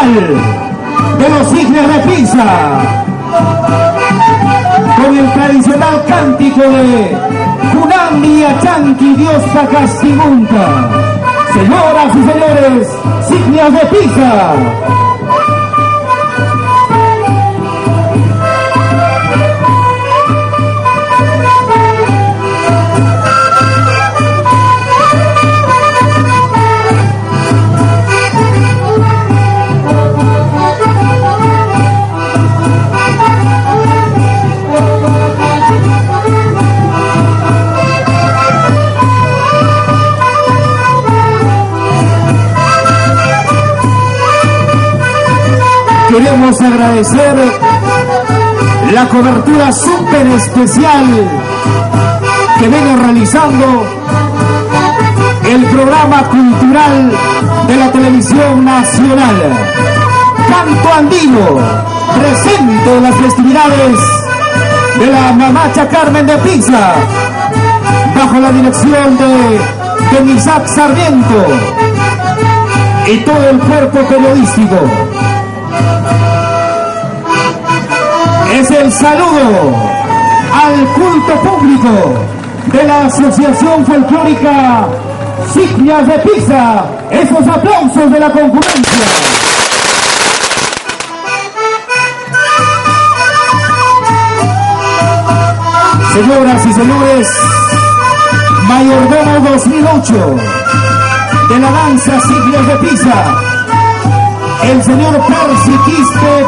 municipal de los Signias de Pisa, con el tradicional cántico de Kunambi Achanqui Dios Pacastimunta. Señoras y señores, Signias de Pisa. Queremos agradecer la cobertura súper especial que viene realizando el programa cultural de la televisión nacional. Canto Andino, presente en las festividades de la Mamacha Carmen de Pisa, bajo la dirección de Misac Sarmiento y todo el cuerpo periodístico. Es el saludo al culto público de la Asociación Folclórica Signias de Pisa. Esos aplausos de la concurrencia. Señoras y señores, Mayordomo 2008 de la danza Signias de Pisa, el señor Percy Quispe